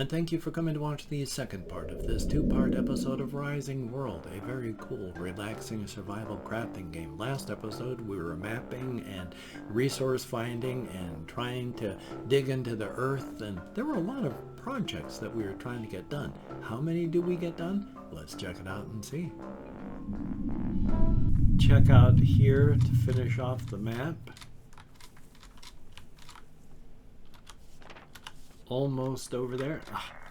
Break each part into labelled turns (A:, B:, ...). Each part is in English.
A: And thank you for coming to watch the second part of this two-part episode of Rising World, a very cool, relaxing survival crafting game. Last episode we were mapping and resource finding and trying to dig into the earth, and there were a lot of projects that we were trying to get done. How many do we get done? Let's check it out and see. Check out here to finish off the map. Almost over there.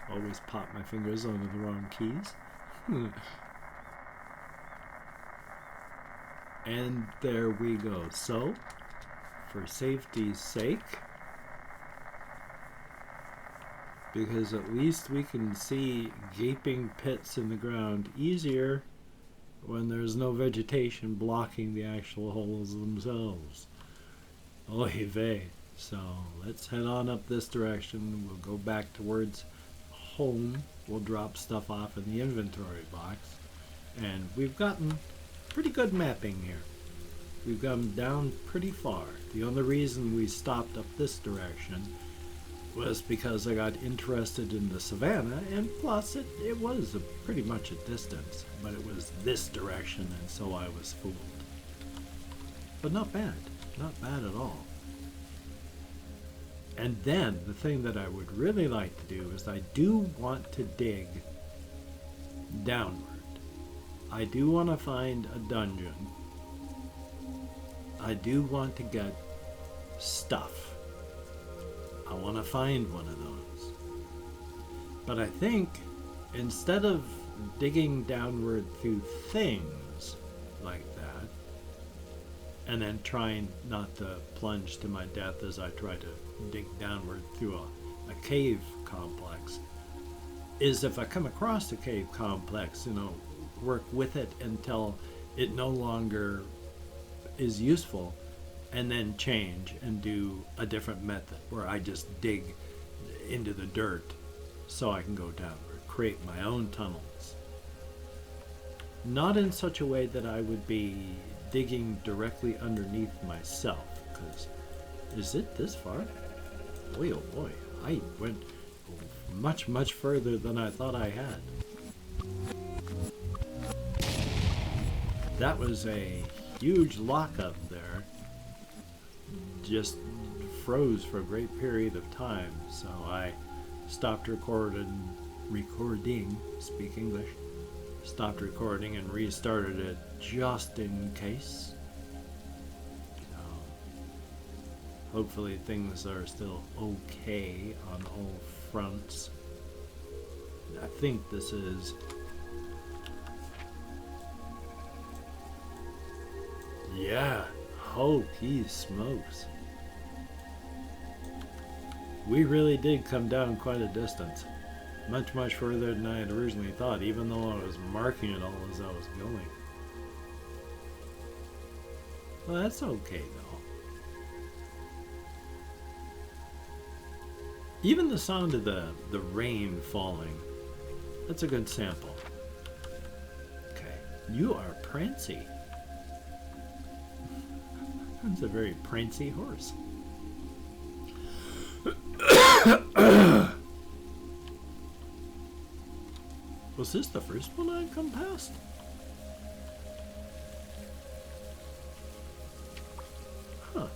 A: Always pop my fingers onto the wrong keys. And there we go. So, for safety's sake, because at least we can see gaping pits in the ground easier when there's no vegetation blocking the actual holes themselves. Oy vey. So let's head on up this direction. We'll go back towards home. We'll drop stuff off in the inventory box. And we've gotten pretty good mapping here. We've gone down pretty far. The only reason we stopped up this direction was because I got interested in the savannah, and plus it was pretty much a distance, but it was this direction, and so I was fooled. But not bad. Not bad at all. And then, the thing that I would really like to do is I do want to dig downward. I do want to find a dungeon. I do want to get stuff. I want to find one of those. But I think, instead of digging downward through things like that, and then trying not to plunge to my death as I try to dig downward through a cave complex, is if I come across a cave complex, work with it until it no longer is useful, and then change and do a different method where I just dig into the dirt so I can go downward, create my own tunnels. Not in such a way that I would be digging directly underneath myself, because is it this far? Boy, oh boy, I went much further than I thought I had. That was a huge lockup there. Just froze for a great period of time, so I stopped recording, speak English, stopped recording and restarted it just in case. Hopefully things are still okay on all fronts. I think this is... Yeah, holy smokes. We really did come down quite a distance. Much further than I had originally thought, even though I was marking it all as I was going. Well, that's okay though. Even the sound of the rain falling, that's a good sample. Okay, you are prancy. That's a very prancy horse. Was this the first one I'd come past? Huh.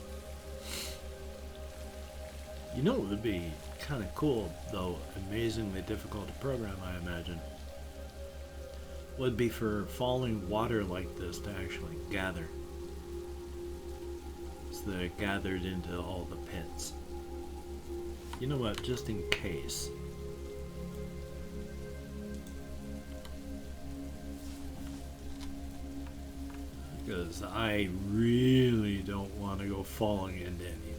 A: It would be kind of cool, though amazingly difficult to program, I imagine, would be for falling water like this to actually gather. So that it gathered into all the pits. You know what, just in case. Because I really don't want to go falling into anything.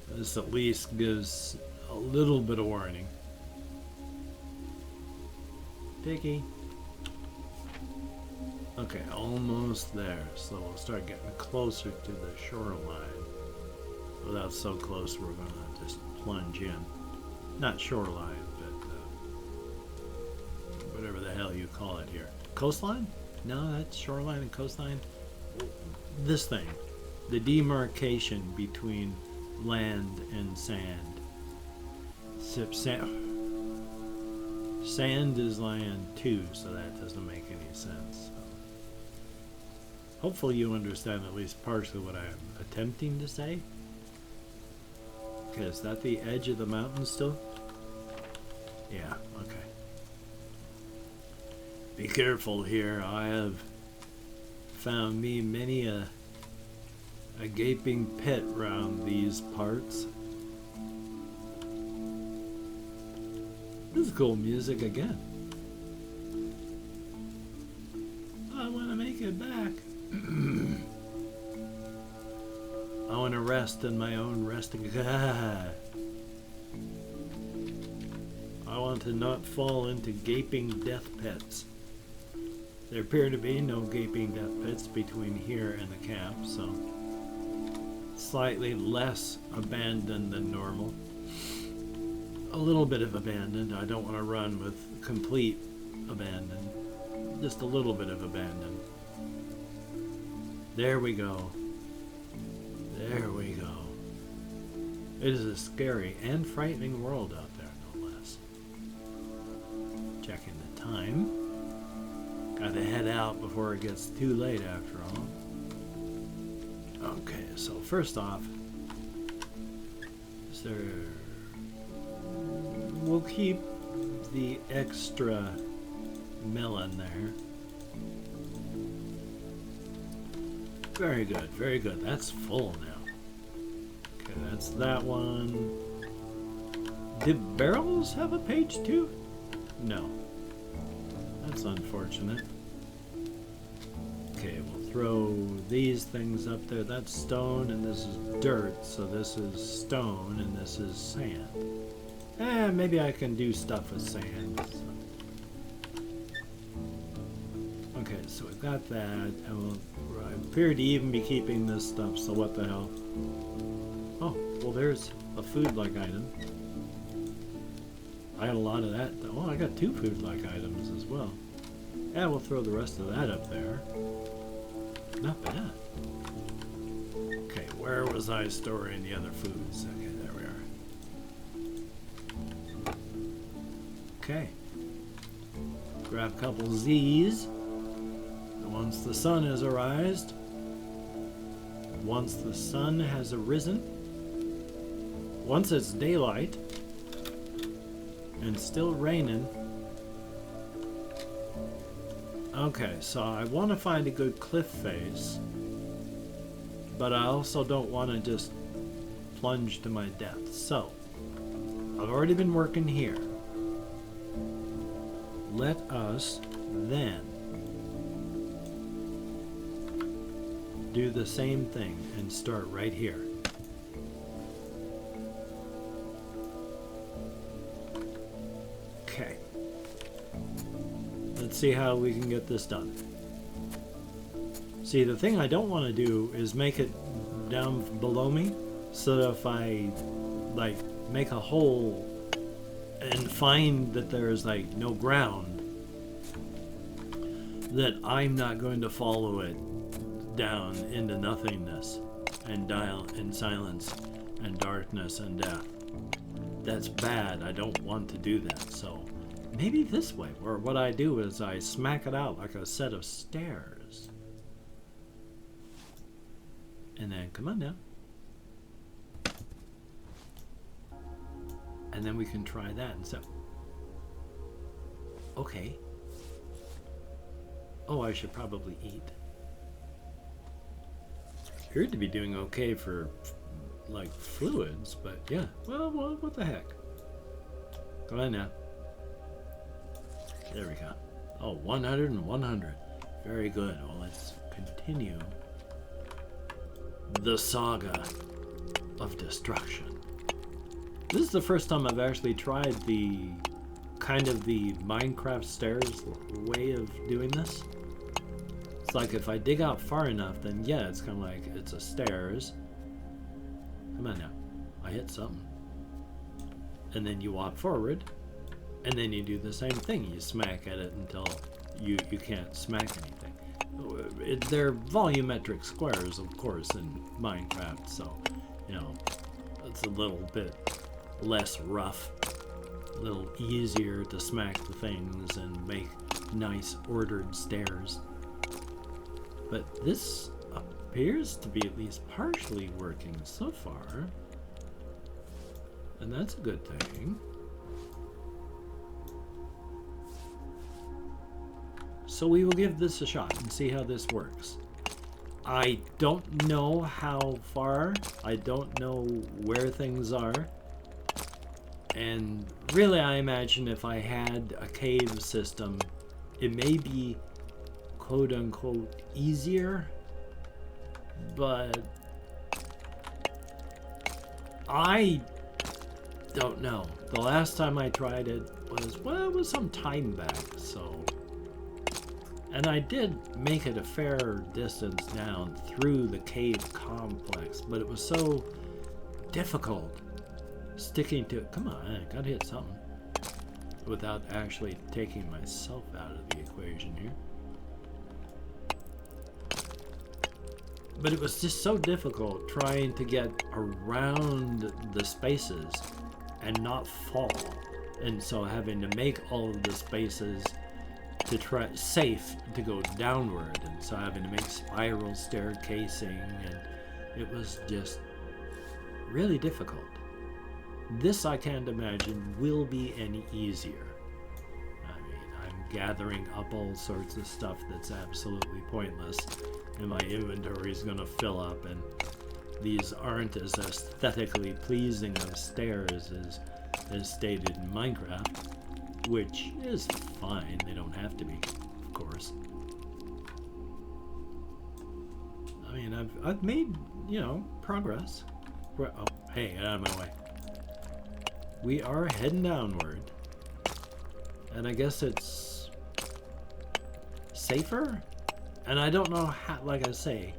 A: This at least gives a little bit of warning. Piggy. Okay, almost there. So we'll start getting closer to the shoreline. Without so close, we're gonna just plunge in. Not shoreline, but whatever the hell you call it here. Coastline? No, that's shoreline and coastline. This thing. The demarcation between land and sand. Sip sand. Sand is land 2, so that doesn't make any sense. So hopefully you understand at least partially what I'm attempting to say. Okay, is that the edge of the mountain still? Yeah, okay. Be careful here. I have found me many a gaping pit round these parts. This is cool music again. I want to make it back. I want to rest in my own resting. I want to not fall into gaping death pits. There appear to be no gaping death pits between here and the camp, so slightly less abandoned than normal. A little bit of abandoned. I don't want to run with complete abandon. Just a little bit of abandon. There we go. There we go. It is a scary and frightening world out there, no less. Checking the time. Gotta head out before it gets too late after all. Okay, so first off, is there... We'll keep the extra melon there. Very good, very good. That's full now. Okay, that's that one. Did barrels have a page too? No. That's unfortunate. Okay, we'll throw these things up there. That's stone and this is dirt, so this is stone and this is sand. Maybe I can do stuff with sand. So. Okay, so we've got that. I appear to even be keeping this stuff, so what the hell? Oh, well there's a food-like item. I got a lot of that. Oh, I got 2 food-like items as well. Yeah, we'll throw the rest of that up there. Not bad. Okay, where was I storing the other foods? Okay, there we are. Okay. Grab a couple Z's. And once the sun has arisen, once it's daylight and still raining. Okay, so I want to find a good cliff face, but I also don't want to just plunge to my death. So, I've already been working here. Let us then do the same thing and start right here. Okay. Let's see how we can get this done. See, the thing I don't want to do is make it down below me, so that if I like make a hole and find that there's like no ground, that I'm not going to follow it down into nothingness and die in silence and darkness and death. That's bad. I don't want to do that. So maybe this way, where what I do is I smack it out like a set of stairs. And then, come on down. And then we can try that and so. Okay. Oh, I should probably eat. Appeared to be doing okay for, like, fluids, but yeah. Well, what the heck? Come on now. There we go. Oh, 100 and 100. Very good. Well, let's continue the saga of destruction. This is the first time I've actually tried the kind of the Minecraft stairs way of doing this. It's like if I dig out far enough, then yeah, it's kind of like it's a stairs. Come on now. I hit something. And then you walk forward, and then you do the same thing. You smack at it until you can't smack anything. They're volumetric squares, of course, in Minecraft, so, you know, it's a little bit less rough. a little easier to smack the things and make nice ordered stairs. But this appears to be at least partially working so far, and that's a good thing. So we will give this a shot and see how this works. I don't know how far, I don't know where things are, and really I imagine if I had a cave system, it may be quote-unquote easier, but I don't know. The last time I tried it was, well, it was some time back, so. And I did make it a fair distance down through the cave complex, but it was so difficult sticking to it. Come on, I gotta hit something without actually taking myself out of the equation here. But it was just so difficult trying to get around the spaces and not fall. And so having to make all of the spaces to try safe to go downward, and so having to make spiral staircasing, and it was just really difficult. This I can't imagine will be any easier. I mean, I'm gathering up all sorts of stuff that's absolutely pointless, and my inventory is going to fill up, and these aren't as aesthetically pleasing of stairs as stated in Minecraft, which is fine. They don't have to be, of course. I mean, I've made, progress. Oh, hey, get out of my way. We are heading downward, and I guess it's safer. And I don't know how, like I say,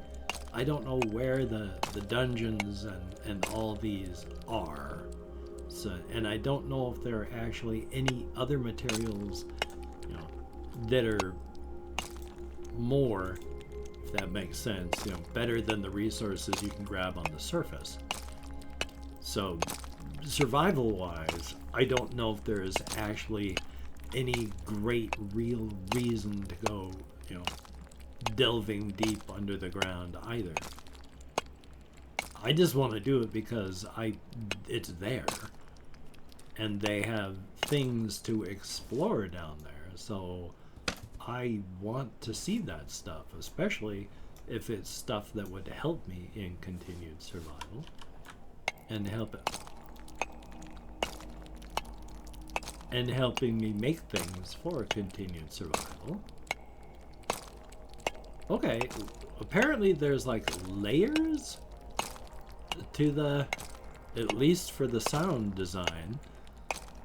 A: I don't know where the dungeons and all these are. So, and I don't know if there are actually any other materials, that are more, if that makes sense, better than the resources you can grab on the surface. So, survival-wise, I don't know if there is actually any great real reason to go, delving deep under the ground either. I just want to do it because it's there, and they have things to explore down there, so I want to see that stuff, especially if it's stuff that would help me in continued survival and helping me make things for continued survival. Okay, apparently there's like layers to the, at least for the sound design,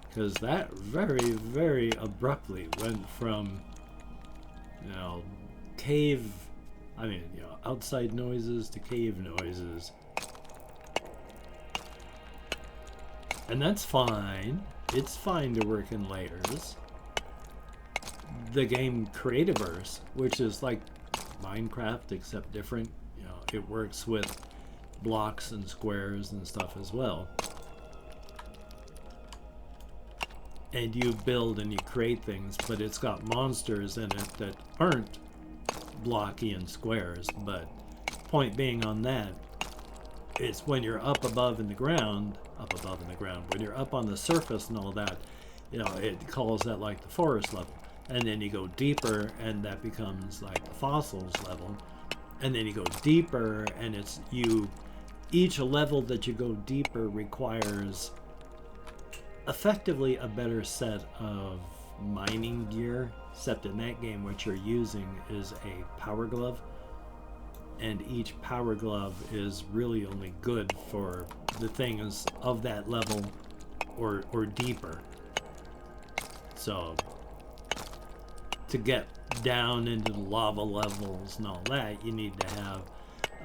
A: because that very, very abruptly went from, outside noises to cave noises. And that's fine. It's fine to work in layers. The game Creativerse, which is like Minecraft except different, it works with blocks and squares and stuff as well. And you build and you create things, but it's got monsters in it that aren't blocky and squares. But point being on that, it's when you're up above in the ground, when you're up on the surface and all that, it calls that like the forest level. And then you go deeper and that becomes like the fossils level. And then you go deeper and each level that you go deeper requires effectively a better set of mining gear, except in that game what you're using is a power glove, and each power glove is really only good for the things of that level or deeper. So to get down into the lava levels and all that, you need to have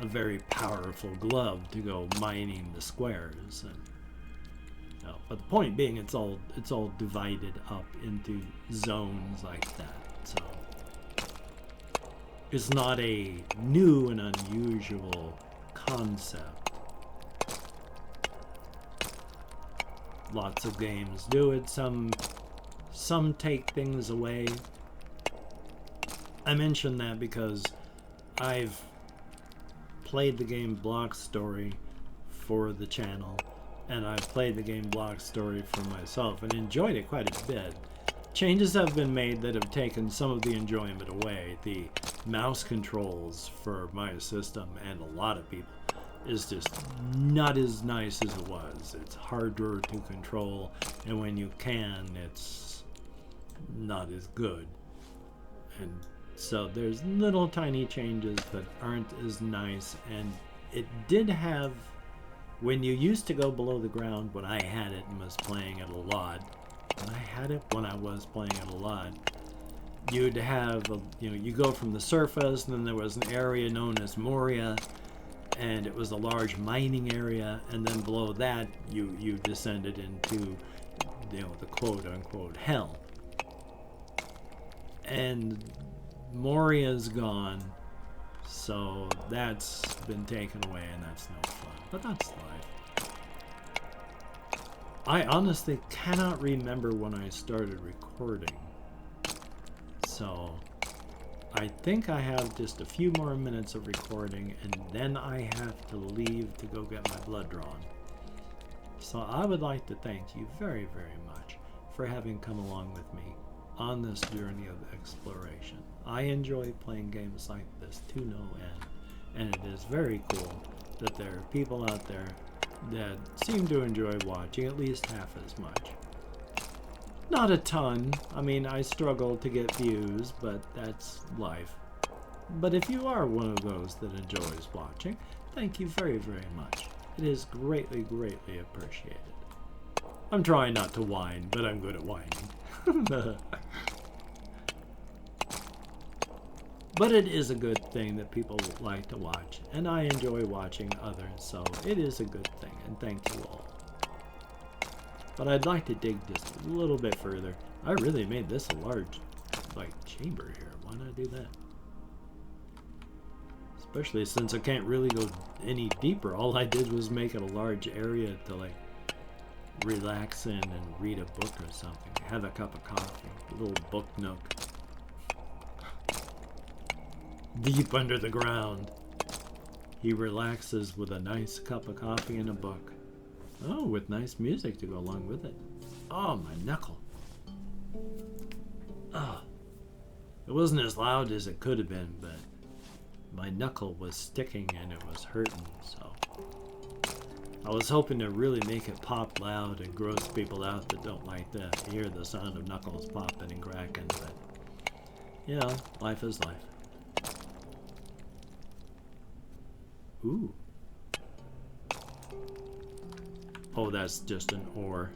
A: a very powerful glove to go mining the squares. And but the point being, it's all divided up into zones like that. So it's not a new and unusual concept. Lots of games do it. Some take things away. I mention that because I've played the game Block Story for the channel, and I've played the game Block Story for myself and enjoyed it quite a bit. Changes have been made that have taken some of the enjoyment away. The mouse controls for my system and a lot of people is just not as nice as it was. It's harder to control, and when you can, it's not as good. And so there's little tiny changes that aren't as nice, and it did have, when you used to go below the ground, when I had it and was playing it a lot, you'd have, you go from the surface, and then there was an area known as Moria, and it was a large mining area, and then below that, you descended into, the quote-unquote hell. And Moria's gone, so that's been taken away, and that's no fun. But that's life. I honestly cannot remember when I started recording, so I think I have just a few more minutes of recording, and then I have to leave to go get my blood drawn. So I would like to thank you very, very much for having come along with me on this journey of exploration. I enjoy playing games like this to no end, and it is very cool that there are people out there that seem to enjoy watching at least half as much. Not a ton. I mean, I struggle to get views, but that's life. But if you are one of those that enjoys watching, thank you very, very much. It is greatly, greatly appreciated. I'm trying not to whine, but I'm good at whining. But it is a good thing that people like to watch, and I enjoy watching others, so it is a good thing, and thank you all. But I'd like to dig just a little bit further. I really made this a large, chamber here. Why not do that? Especially since I can't really go any deeper. All I did was make it a large area to, relax in and read a book or something. Have a cup of coffee. A little book nook. Deep under the ground, he relaxes with a nice cup of coffee and a book. Oh, with nice music to go along with it. Oh, my knuckle. Oh, it wasn't as loud as it could have been, but my knuckle was sticking and it was hurting, so I was hoping to really make it pop loud and gross people out that don't like to hear the sound of knuckles popping and cracking, but, life is life. Ooh. Oh, that's just an ore.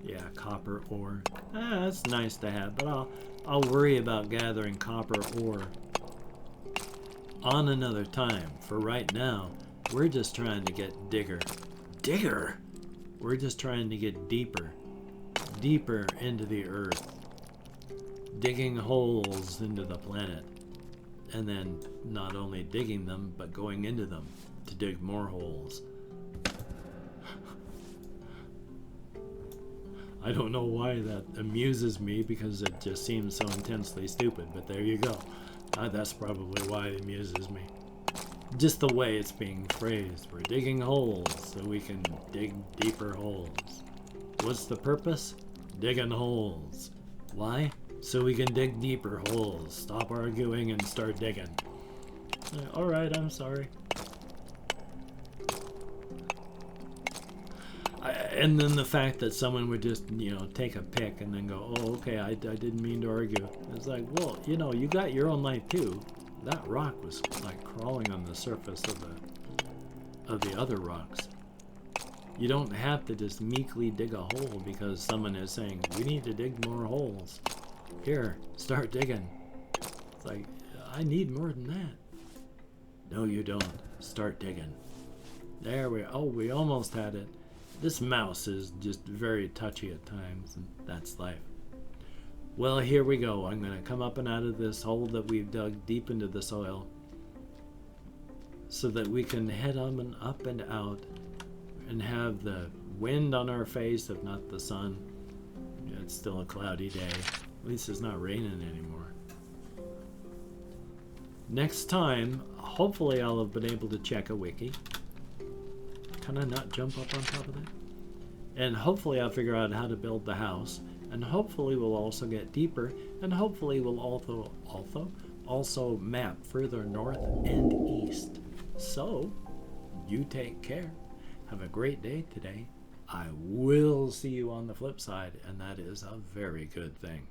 A: Yeah, copper ore. That's nice to have, but I'll worry about gathering copper ore on another time. For right now, we're just trying to get digger. Digger? We're just trying to get deeper into the earth. Digging holes into the planet. And then not only digging them, but going into them to dig more holes. I don't know why that amuses me, because it just seems so intensely stupid, but there you go. That's probably why it amuses me. Just the way it's being phrased. We're digging holes so we can dig deeper holes. What's the purpose? Digging holes. Why? So we can dig deeper holes. Stop arguing and start digging. Alright, I'm sorry. And then the fact that someone would just, take a pick and then go, oh, okay, I didn't mean to argue. It's like, well, you got your own life too. That rock was crawling on the surface of the other rocks. You don't have to just meekly dig a hole because someone is saying, we need to dig more holes. Here, start digging. It's like, I need more than that. No, you don't. Start digging. There we almost had it. This mouse is just very touchy at times, and that's life. Well, here we go. I'm going to come up and out of this hole that we've dug deep into the soil so that we can head on and up and out and have the wind on our face, if not the sun. Yeah, it's still a cloudy day. At least it's not raining anymore. Next time, hopefully I'll have been able to check a wiki. Can I not jump up on top of that? And hopefully I'll figure out how to build the house. And hopefully we'll also get deeper. And hopefully we'll also map further north and east. So, you take care. Have a great day today. I will see you on the flip side, and that is a very good thing.